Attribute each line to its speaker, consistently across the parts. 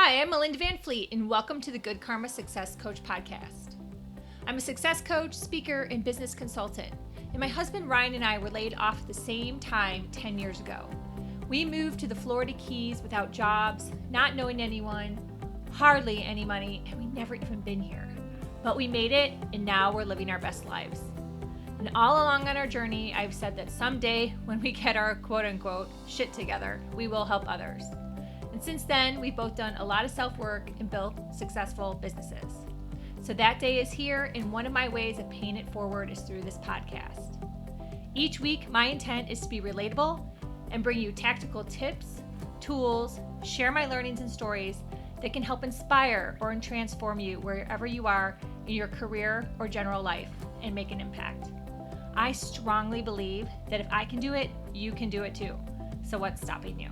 Speaker 1: Hi, I'm Melinda Van Fleet, and welcome to the Good Karma Success Coach podcast. I'm a success coach, speaker, and business consultant, and my husband Ryan and I were laid off at the same time 10 years ago. We moved to the Florida Keys without jobs, not knowing anyone, hardly any money, and we'd never even been here. But we made it, and now we're living our best lives. And all along on our journey, I've said that someday when we get our quote-unquote shit together, we will help others. And since then, we've both done a lot of self-work and built successful businesses. So that day is here, and one of my ways of paying it forward is through this podcast. Each week, my intent is to be relatable and bring you tactical tips, tools, share my learnings and stories that can help inspire or transform you wherever you are in your career or general life and make an impact. I strongly believe that if I can do it, you can do it too. So what's stopping you?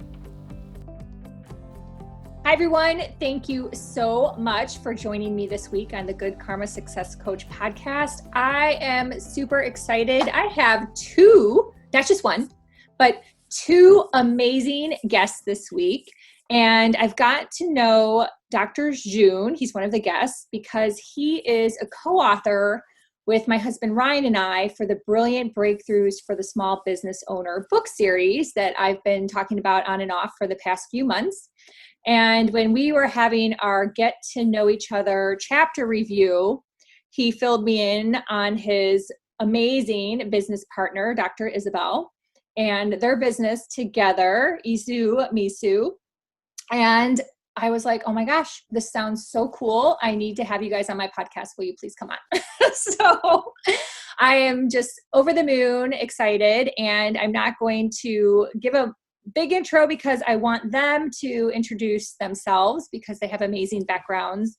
Speaker 1: Hi, everyone. Thank you so much for joining me this week on the Good Karma Success Coach podcast. I am super excited. I have not just one, but two amazing guests this week. And I've got to know Dr. Jyun. He's one of the guests because he is a co-author with my husband Ryan and I for the Brilliant Breakthroughs for the Small Business Owner book series that I've been talking about on and off for the past few months. And when we were having our get to know each other chapter review, he filled me in on his amazing business partner, Dr. Isabel, and their business together, ISAMIZU. And I was like, oh my gosh, this sounds so cool. I need to have you guys on my podcast. Will you please come on? So I am just over the moon excited, and I'm not going to give a big intro because I want them to introduce themselves because they have amazing backgrounds.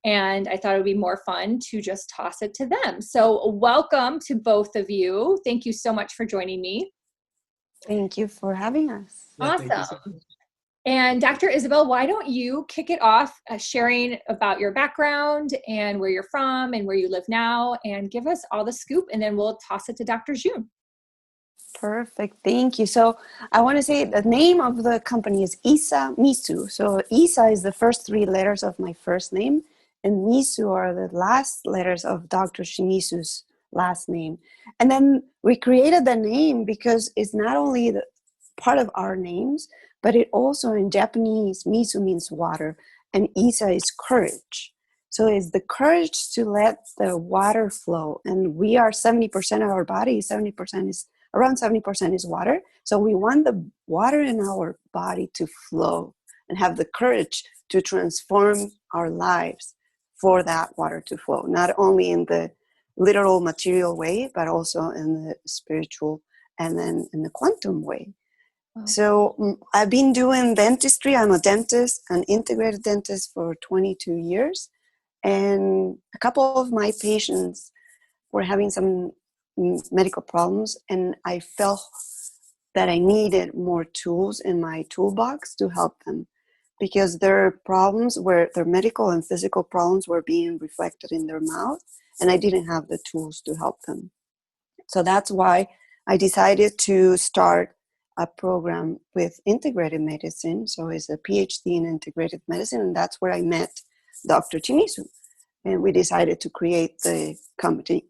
Speaker 1: And I thought it would be more fun to just toss it to them. So welcome to both of you. Thank you so much for joining me.
Speaker 2: Thank you for having us.
Speaker 1: Awesome. And Dr. Isabel, why don't you kick it off sharing about your background and where you're from and where you live now, and give us all the scoop, and then we'll toss it to Dr. Jyun.
Speaker 2: Perfect. Thank you. So I want to say the name of the company is ISAMIZU. So ISA is the first three letters of my first name, and Mizu are the last letters of Dr. Shimizu's last name. And then we created the name because it's not only the part of our names, but it also in Japanese, Mizu means water, and Isa is courage. So it's the courage to let the water flow. And we are 70% of our body, around 70% is water. So we want the water in our body to flow and have the courage to transform our lives for that water to flow, not only in the literal material way, but also in the spiritual and then in the quantum way. So I've been doing dentistry. I'm a dentist, an integrated dentist for 22 years. And a couple of my patients were having some medical problems. And I felt that I needed more tools in my toolbox to help them because their problems their medical and physical problems were being reflected in their mouth. And I didn't have the tools to help them. So that's why I decided to start a program with integrated medicine. So it's a PhD in integrated medicine, and that's where I met Dr. Shimizu. And we decided to create the company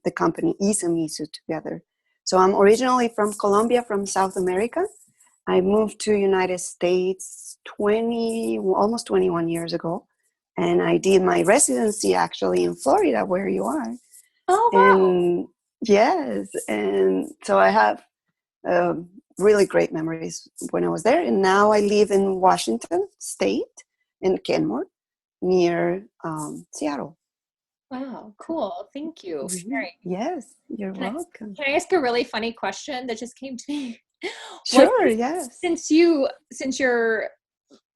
Speaker 2: ISAMIZU together. So I'm originally from Colombia, from South America. I moved to United States almost 21 years ago. And I did my residency actually in Florida, where you are.
Speaker 1: Oh, wow.
Speaker 2: And yes. And so I have really great memories when I was there. And now I live in Washington State, in Kenmore, near Seattle.
Speaker 1: Wow, cool. Thank you for sharing.
Speaker 2: Yes, you're welcome.
Speaker 1: Can I ask a really funny question that just came to me?
Speaker 2: Sure, yes.
Speaker 1: Since your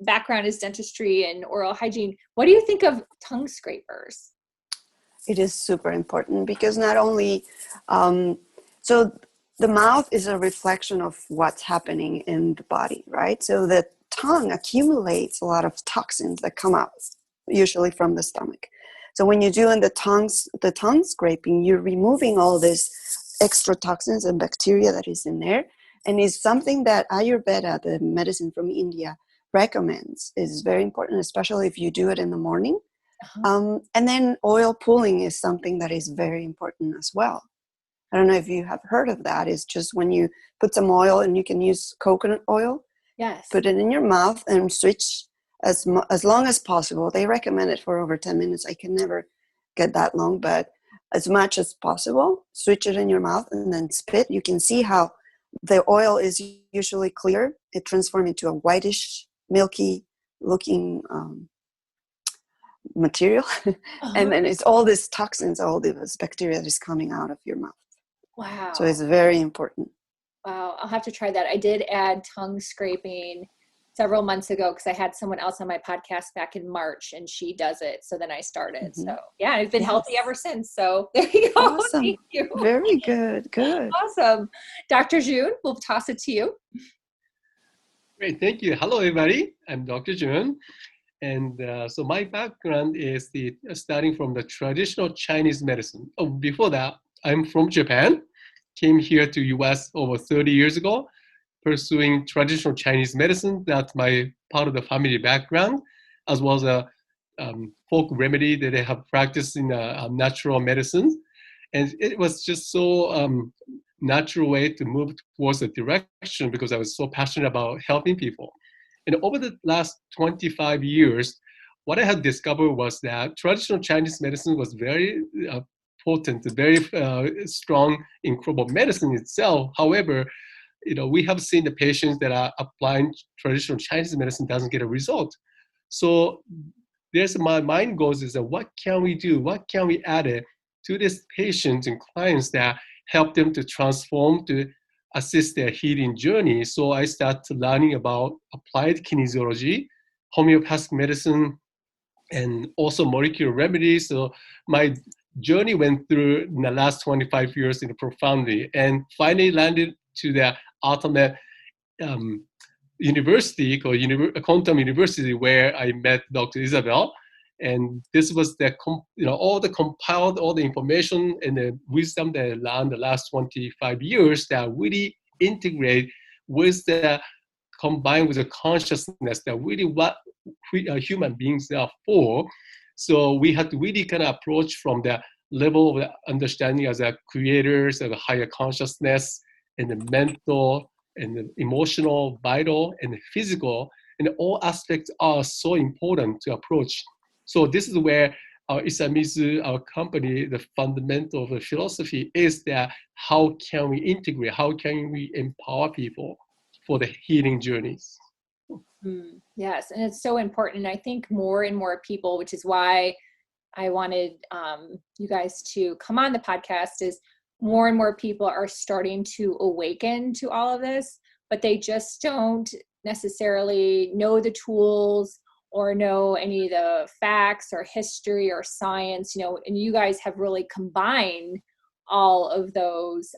Speaker 1: background is dentistry and oral hygiene, what do you think of tongue scrapers?
Speaker 2: It is super important because not only, so the mouth is a reflection of what's happening in the body, right? So the tongue accumulates a lot of toxins that come out, usually from the stomach. So when you're doing the tongue scraping, you're removing all this extra toxins and bacteria that is in there. And it's something that Ayurveda, the medicine from India, recommends is very important, especially if you do it in the morning.
Speaker 1: Uh-huh.
Speaker 2: And then oil pulling is something that is very important as well. I don't know if you have heard of that. It's just when you put some oil, and you can use coconut oil,
Speaker 1: Yes.
Speaker 2: put it in your mouth and switch as long as possible. They recommend it for over 10 minutes. I can never get that long, but as much as possible, switch it in your mouth and then spit. You can see how the oil is usually clear. It transforms into a whitish, milky looking material. And
Speaker 1: Uh-huh.
Speaker 2: then it's all these toxins, all this bacteria that is coming out of your mouth. So
Speaker 1: Wow.
Speaker 2: it's very important.
Speaker 1: Wow. I'll have to try that. I did add tongue scraping several months ago because I had someone else on my podcast back in March, and she does it. So then I started. So
Speaker 2: Mm-hmm.
Speaker 1: yeah, I've been healthy
Speaker 2: Yes.
Speaker 1: ever since. So there you go.
Speaker 2: Awesome.
Speaker 1: Thank you.
Speaker 2: Very good. Good.
Speaker 1: Awesome. Dr. Jyun, we'll toss it to you.
Speaker 3: Great, thank you. Hello, everybody. I'm Dr. Jyun. And so my background is starting from the traditional Chinese medicine. Oh, before that, I'm from Japan. Came here to US over 30 years ago, pursuing traditional Chinese medicine. That's my part of the family background, as well as a folk remedy that I have practiced in natural medicine. And it was just so natural way to move towards a direction because I was so passionate about helping people. And over the last 25 years, what I had discovered was that traditional Chinese medicine was very potent, very strong, incredible medicine itself. However, we have seen the patients that are applying traditional Chinese medicine doesn't get a result. So there's my mind goes is that what can we do? What can we add it to these patients and clients that help them to transform, to assist their healing journey? So I started learning about applied kinesiology, homeopathic medicine, and also molecular remedies. So my journey went through in the last 25 years profoundly, and finally landed to the ultimate um, university called Quantum University, where I met Dr. Isabel. And this was all the compiled, all the information and the wisdom that I learned the last 25 years that really integrate with the combined with the consciousness that really what we human beings are for. So we had to really kind of approach from the level of understanding as a creators of a higher consciousness and the mental and the emotional, vital, and the physical, and all aspects are so important to approach. So this is where our ISAMIZU, our company, the fundamental of the philosophy is that how can we integrate, how can we empower people for the healing journeys?
Speaker 1: Yes, and it's so important. I think more and more people, which is why I wanted you guys to come on the podcast, is more and more people are starting to awaken to all of this, but they just don't necessarily know the tools or know any of the facts or history or science, and you guys have really combined all of those,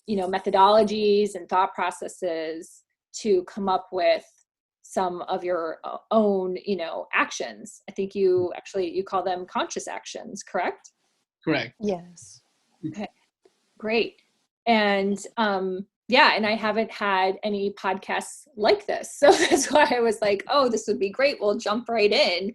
Speaker 1: methodologies and thought processes to come up with some of your own, actions. I think you call them conscious actions, correct?
Speaker 3: Correct.
Speaker 2: Yes.
Speaker 1: Okay, great. And and I haven't had any podcasts like this. So that's why I was like, oh, this would be great. We'll jump right in.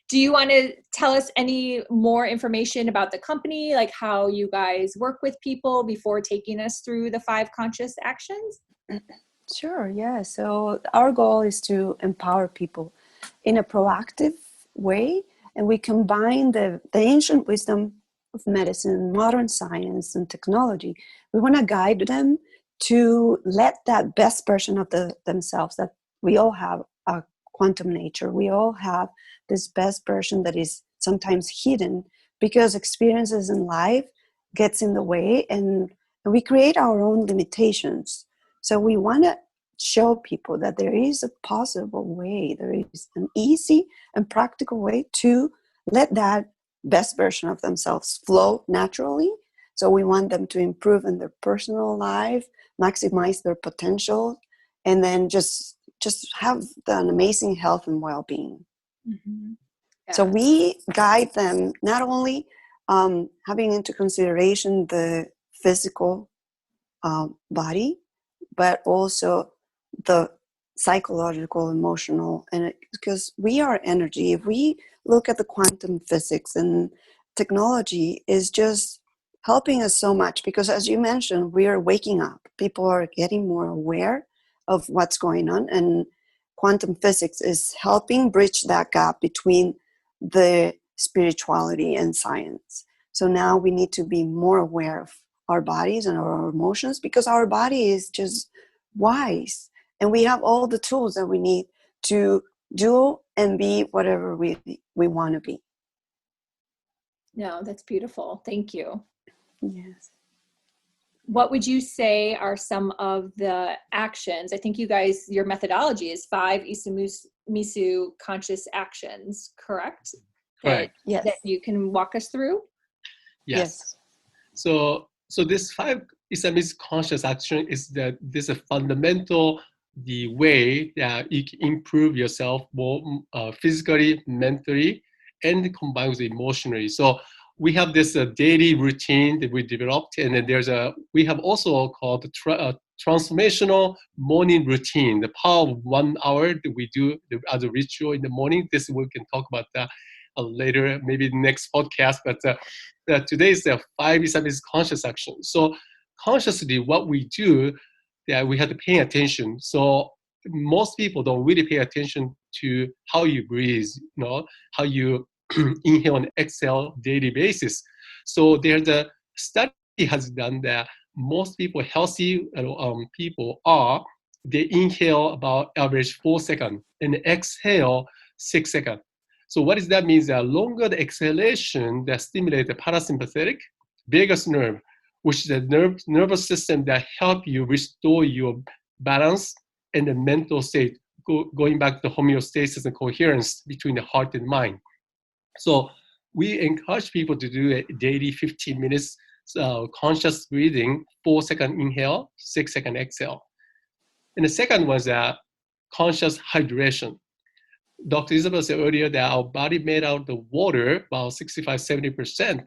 Speaker 1: Do you want to tell us any more information about the company, like how you guys work with people before taking us through the 5 conscious actions?
Speaker 2: Sure, yeah. So our goal is to empower people in a proactive way, and we combine the ancient wisdom of medicine, modern science, and technology. We want to guide them to let that best version of themselves, that we all have a quantum nature. We all have this best version that is sometimes hidden because experiences in life gets in the way, and we create our own limitations. So we want to show people that there is a possible way, there is an easy and practical way to let that best version of themselves flow naturally. So we want them to improve in their personal life, maximize their potential, and then just have an amazing health and well-being.
Speaker 1: Mm-hmm. Yeah.
Speaker 2: So we guide them not only having into consideration the physical body, but also the psychological, emotional, and because we are energy. If we look at the quantum physics, and technology is just helping us so much, because as you mentioned, we are waking up. People are getting more aware of what's going on, and quantum physics is helping bridge that gap between the spirituality and science. So now we need to be more aware of our bodies and our emotions, because our body is just wise, and we have all the tools that we need to do and be whatever we want to be.
Speaker 1: No, that's beautiful. Thank you.
Speaker 2: Yes.
Speaker 1: What would you say are some of the actions? I think you guys, your methodology is 5 ISAMIZU Conscious Actions, correct?
Speaker 3: Correct.
Speaker 2: Yes.
Speaker 1: That you can walk us through?
Speaker 3: Yes. So this 5 ISAMIZU Conscious Action is that this is a fundamental the way that you can improve yourself more physically, mentally, and combined with emotionally. So we have this daily routine that we developed, and then we have also called transformational morning routine, the power of 1 hour that we do as a ritual in the morning. This we can talk about that later, maybe next podcast, but today is the 5 ISAMIZU Conscious Action. So consciously what we do, that we have to pay attention. So most people don't really pay attention to how you breathe, how you inhale and exhale daily basis. So there's a study has done that most people, healthy people they inhale about average 4 seconds and exhale 6 seconds. So what does that mean? That longer the exhalation that stimulates the parasympathetic vagus nerve, which is the nervous system that help you restore your balance and the mental state, going back to homeostasis and coherence between the heart and mind. So we encourage people to do a daily 15 minutes conscious breathing, 4 second inhale, 6 second exhale. And the second was conscious hydration. Dr. Isabel said earlier that our body made out of water about 65-70%.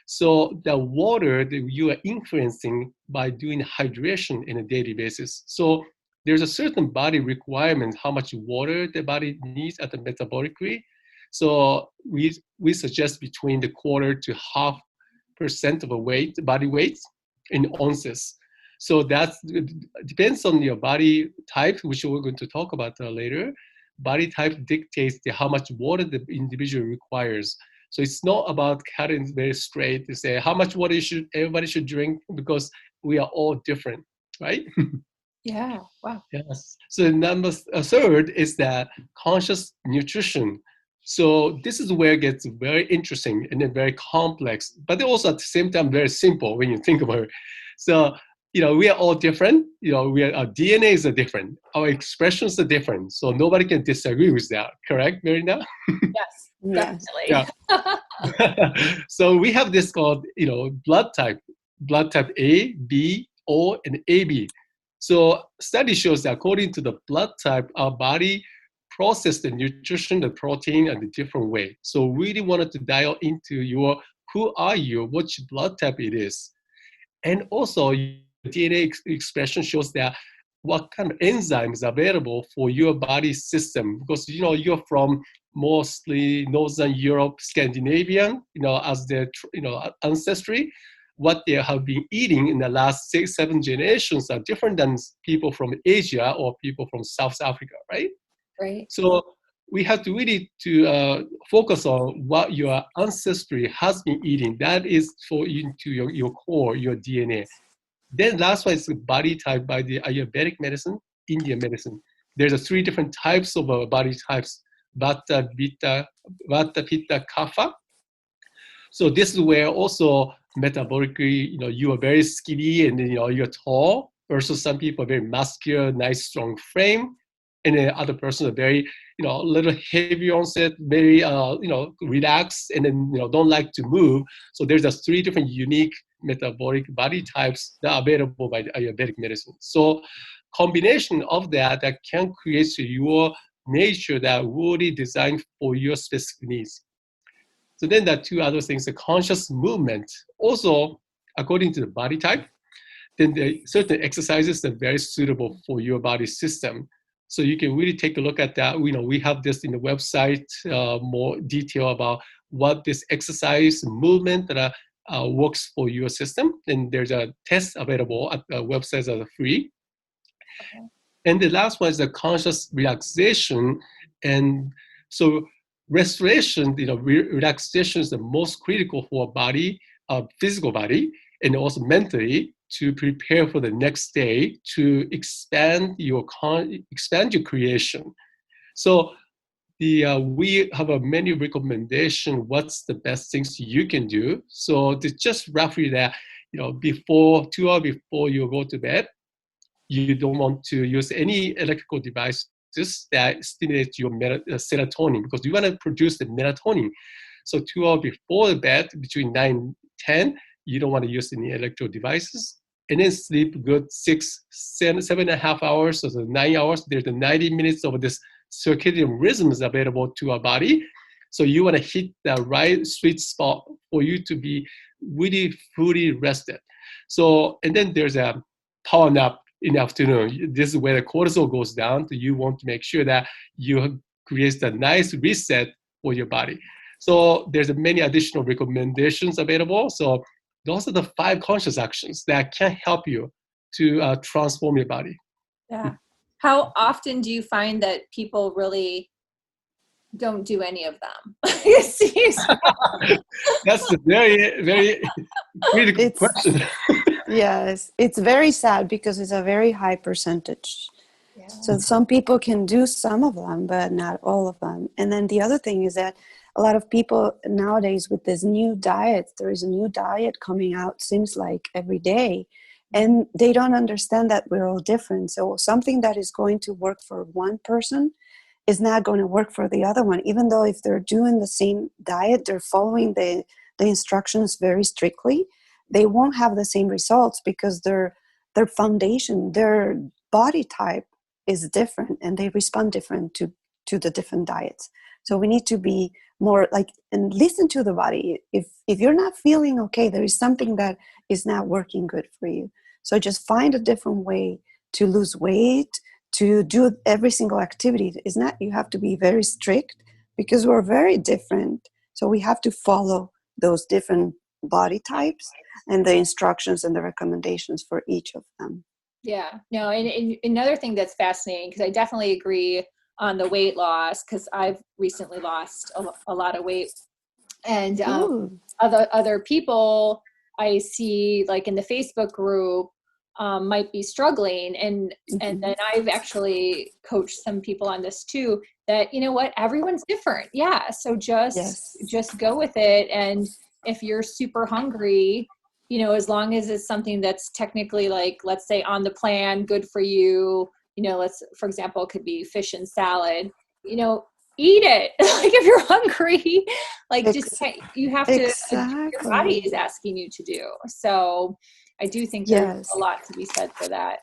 Speaker 3: So the water that you are influencing by doing hydration in a daily basis. So there's a certain body requirement, how much water the body needs at the metabolically. So we suggest between the 1/4 to 0.5% of a body weight in ounces. So that depends on your body type, which we're going to talk about later. Body type dictates how much water the individual requires. So it's not about cutting very straight to say how much water everybody should drink, because we are all different, right?
Speaker 1: Yeah, wow.
Speaker 3: Yes. So third is that conscious nutrition. So this is where it gets very interesting and then very complex, but also at the same time very simple when you think about it. So we are all different. Our DNA is different. Our expressions are different. So nobody can disagree with that. Correct, Marina?
Speaker 1: Yes,
Speaker 2: Yes.
Speaker 1: definitely.
Speaker 3: Yeah. So we have this called, blood type A, B, O, and AB. So study shows that according to the blood type, our body process the nutrition, the protein, in a different way. So really wanted to dial into who are you, which blood type it is. And also your DNA expression shows that what kind of enzyme is available for your body system, because you're from mostly Northern Europe, Scandinavian, as their ancestry. What they have been eating in the last 6-7 generations are different than people from Asia or people from South Africa, right?
Speaker 1: Right.
Speaker 3: So we have to really focus on what your ancestry has been eating. That is for into your core, your DNA. Then last one is body type by the Ayurvedic medicine, Indian medicine. There's 3 different types of body types: Vata, Pitta, Kapha. So this is where also metabolically, you are very skinny and you're tall, versus some people are very muscular, nice, strong frame, and then other person are very, a little heavy onset, very, relaxed, and then don't like to move. So there's 3 different unique metabolic body types that are available by the Ayurvedic medicine. So combination of that can create your nature that really designed for your specific needs. So then there are 2 other things: the conscious movement, also according to the body type. Then there are certain exercises that are very suitable for your body system. So you can really take a look at that. We have this in the website, more detail about what this exercise movement that works for your system. And there's a test available at the website that are free.
Speaker 1: Okay.
Speaker 3: And the last one is the conscious relaxation. And so restoration, relaxation is the most critical for a body, physical body, and also mentally to prepare for the next day to expand your creation. So we have a many recommendation. What's the best things you can do? So it's just roughly that, before 2 hours before you go to bed, you don't want to use any electrical devices that stimulate your serotonin, because you want to produce the melatonin. So 2 hours before the bed, between 9 and 10, you don't want to use any electrical devices. And then sleep good 7.5 hours, so the 9 hours. There's the 90 minutes of this circadian rhythms available to our body. So you want to hit the right sweet spot for you to be really fully rested. So, and then there's a power nap in the afternoon. This is where the cortisol goes down. So you want to make sure that you create a nice reset for your body. So there's many additional recommendations available. So those are the 5 conscious actions that can help you to transform your body.
Speaker 1: Yeah. How often do you find that people really don't do any of them?
Speaker 3: That's a very, very critical question.
Speaker 2: Yes, it's very sad because it's a very high percentage.
Speaker 1: Yeah.
Speaker 2: So some people can do some of them, but not all of them. And then the other thing is that a lot of people nowadays with this new diet, there is a new diet coming out, seems like every day, and they don't understand that we're all different. So something that is going to work for one person is not going to work for the other one, even though if they're doing the same diet, they're following the instructions very strictly, they won't have the same results because their foundation, their body type is different, and they respond different to the different diets. So we need to be more like, and listen to the body. If you're not feeling okay, there is something that is not working good for you. So just find a different way to lose weight, to do every single activity. It's not, you have to be very strict because we're very different. So we have to follow those different body types and the instructions and the recommendations for each of them.
Speaker 1: Yeah, no, and another thing that's fascinating, because I definitely agree on the weight loss, because I've recently lost a lot of weight, and other people I see like in the Facebook group might be struggling, and then I've actually coached some people on this too, that, you know what, everyone's different. Yeah, so just go with it. And if you're super hungry, as long as it's something that's technically, like, let's say on the plan, good for you, for example, it could be fish and salad, eat it. Like, if you're hungry, like, you have to, your body is asking you to do. So I do think there's a lot to be said for that.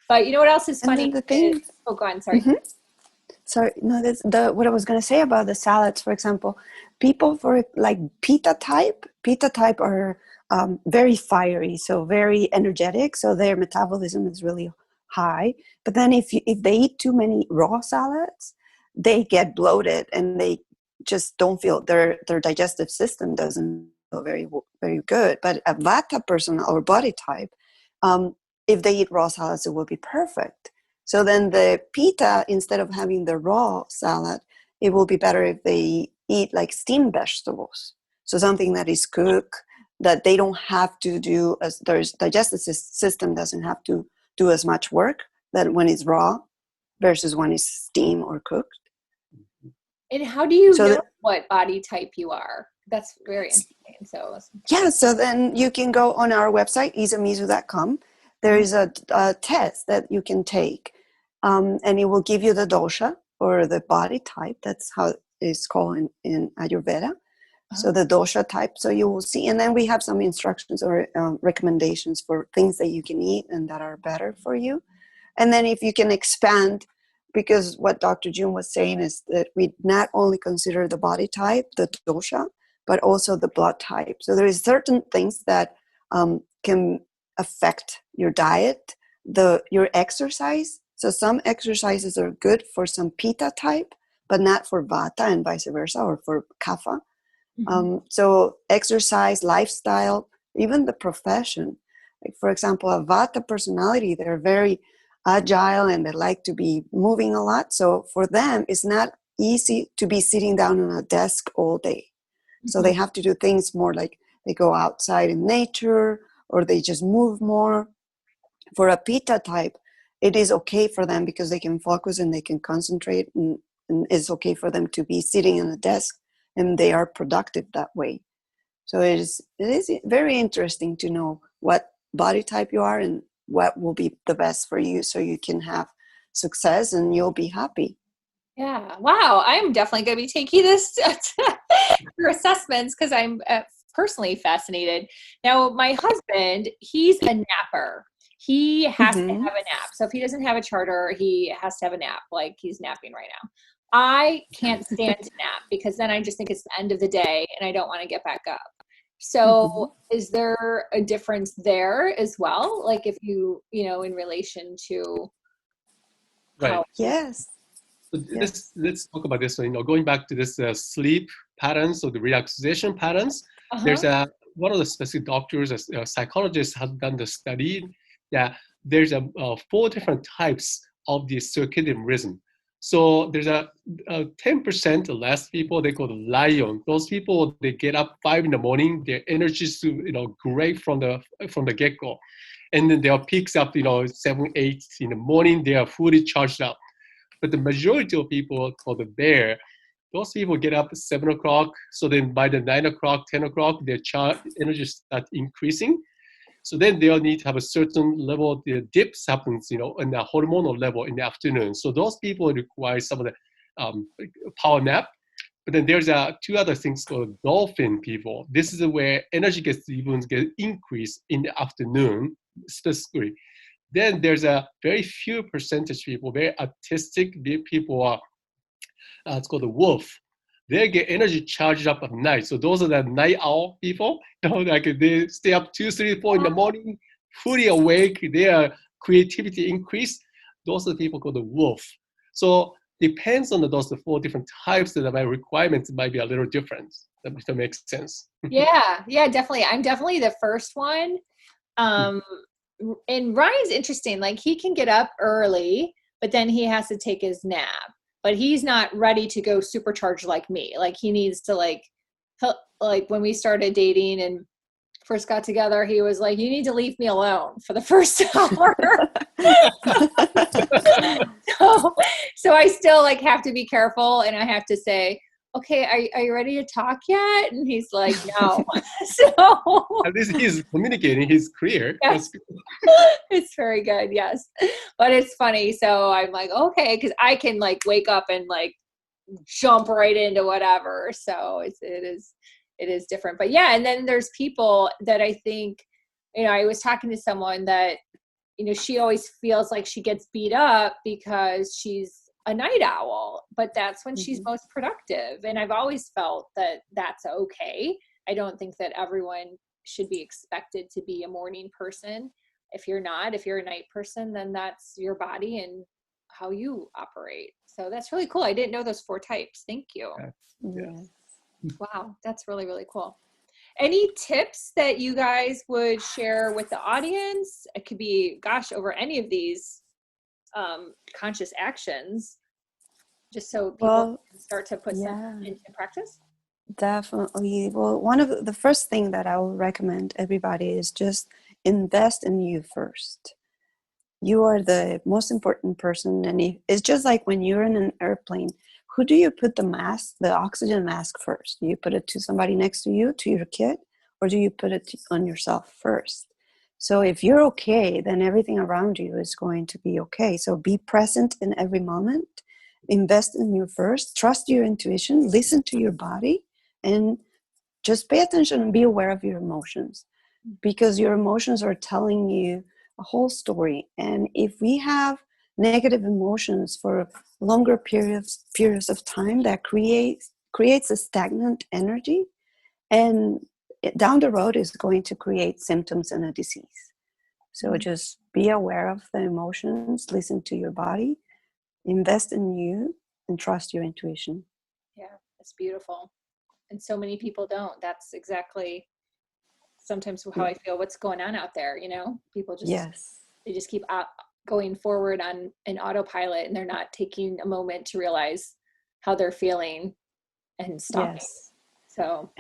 Speaker 1: But you know what else is funny? Oh, go on, sorry.
Speaker 2: Sorry, no, what I was going to say about the salads, for example, people for like Pitta type are very fiery, so very energetic, so their metabolism is really high. But then if they eat too many raw salads, they get bloated and they just don't feel, their digestive system doesn't feel very, very good. But a Vata person or body type, if they eat raw salads, it will be perfect. So then the Pitta, instead of having the raw salad, it will be better if they eat like steamed vegetables. So something that is cooked, that they don't have to do, as their digestive system doesn't have to do as much work that when it's raw versus when it's steamed or cooked.
Speaker 1: And how do you know what body type you are? That's very interesting.
Speaker 2: So then you can go on our website, ISAMIZU.com. There is a test that you can take, and it will give you the dosha or the body type. That's how it's called in Ayurveda. So the dosha type. So you will see, and then we have some instructions or recommendations for things that you can eat and that are better for you. And then if you can expand, because what Dr. Jyun was saying is that we not only consider the body type, the dosha, but also the blood type. So there is certain things that can affect your diet, your exercise. So some exercises are good for some pitta type, but not for vata, and vice versa, or for kapha. So exercise, lifestyle, even the profession. Like for example, a vata personality, they're very agile and they like to be moving a lot. So for them, it's not easy to be sitting down on a desk all day. So they have to do things more like they go outside in nature, or they just move more. For a pitta type, it is okay for them because they can focus and they can concentrate, and it's okay for them to be sitting on a desk, and they are productive that way. So it is very interesting to know what body type you are and what will be the best for you, so you can have success and you'll be happy.
Speaker 1: Yeah. Wow. I'm definitely going to be taking this your assessments because I'm personally fascinated. Now, my husband, he's a napper. He has to have a nap. So if he doesn't have a charter, he has to have a nap. Like he's napping right now. I can't stand to nap because then I just think it's the end of the day and I don't want to get back up. So is there a difference there as well? Like if you know, in relation to how?
Speaker 2: Yes.
Speaker 3: So let's talk about this. Going back to this sleep patterns or the relaxation patterns, there's one of the specific doctors, psychologists, have done the study that there's 4 different types of the circadian rhythm. So there's a 10% less people, they call the lion. Those people, they get up 5 in the morning, their energy is great from the get-go, and then their peaks up 7, 8 in the morning, they are fully charged up. But the majority of people called the bear, those people get up at 7 o'clock. So then by the 9 o'clock, 10 o'clock, their energy starts increasing. So then they'll need to have a certain level of the dips happens, in the hormonal level in the afternoon. So those people require some of the power nap. But then there's 2 other things called dolphin people. This is where energy gets increased in the afternoon specifically. Then there's a very few percentage people, very artistic people are, it's called the wolf. They get energy charged up at night. So those are the night owl people. Like they stay up 2, 3, 4 in the morning, fully awake. Their creativity increase. Those are the people called the wolf. So depends on those 4 different types that my requirements might be a little different. If that makes sense.
Speaker 1: Yeah, definitely. I'm definitely the first one. And Ryan's interesting. Like he can get up early, but then he has to take his nap. But he's not ready to go supercharged like me. Like he needs to like when we started dating and first got together, he was like, "You need to leave me alone for the first hour." so I still like have to be careful, and I have to say, "Okay, are you ready to talk yet?" And he's like, "No." So
Speaker 3: at least he's communicating. He's clear.
Speaker 1: Yes. It's very good. Yes. But it's funny. So I'm like, okay, because I can like wake up and like jump right into whatever. So it is different. But yeah, and then there's people that I think, I was talking to someone that, she always feels like she gets beat up because she's a night owl, but that's when she's most productive. And I've always felt that that's okay. I don't think that everyone should be expected to be a morning person. If you're a night person, then that's your body and how you operate. So that's really cool. I didn't know those 4 types. Thank you.
Speaker 2: Yeah.
Speaker 1: Wow. That's really, really cool. Any tips that you guys would share with the audience? It could be, over any of these conscious actions, just so people can start to put some into practice.
Speaker 2: Definitely. Well, one of the first thing that I will recommend everybody is just invest in you first. You are the most important person, and it's just like when you're in an airplane. Who do you put the oxygen mask first? Do you put it to somebody next to you, to your kid, or do you put it on yourself first? So if you're okay, then everything around you is going to be okay. So be present in every moment. Invest in you first. Trust your intuition. Listen to your body. And just pay attention and be aware of your emotions, because your emotions are telling you a whole story. And if we have negative emotions for longer periods of time, that creates a stagnant energy, and down the road is going to create symptoms and a disease. So just be aware of the emotions, listen to your body, invest in you, and trust your intuition.
Speaker 1: Yeah, that's beautiful. And so many people don't. That's exactly sometimes how I feel. What's going on out there? People just
Speaker 2: Yes.
Speaker 1: they just keep going forward on an autopilot, and they're not taking a moment to realize how they're feeling and stopping.
Speaker 2: Yes.
Speaker 1: So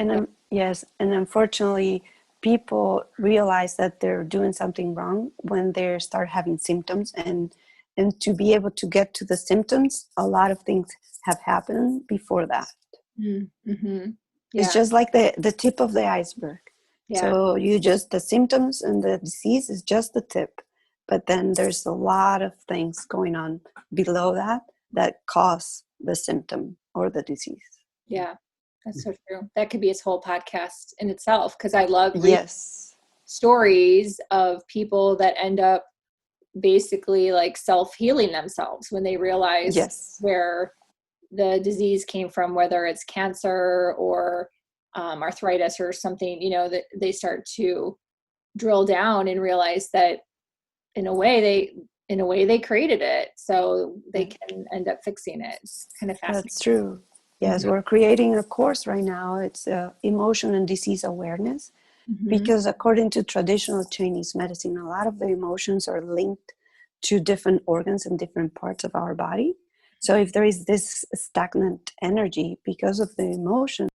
Speaker 2: Yes, and unfortunately, people realize that they're doing something wrong when they start having symptoms, and to be able to get to the symptoms, a lot of things have happened before that.
Speaker 1: mm-hmm.
Speaker 2: It's just like the tip of the iceberg. So the symptoms and the disease is just the tip, but then there's a lot of things going on below that cause the symptom or the disease.
Speaker 1: Yeah, that's so true. That could be its whole podcast in itself, because I love reading stories of people that end up basically like self-healing themselves when they realize where the disease came from, whether it's cancer or arthritis or something, that they start to drill down and realize that in a way they created it, so they can end up fixing it. It's kind of fascinating.
Speaker 2: That's true. Yes, we're creating a course right now. It's emotion and disease awareness, because according to traditional Chinese medicine, a lot of the emotions are linked to different organs and different parts of our body. So if there is this stagnant energy because of the emotion,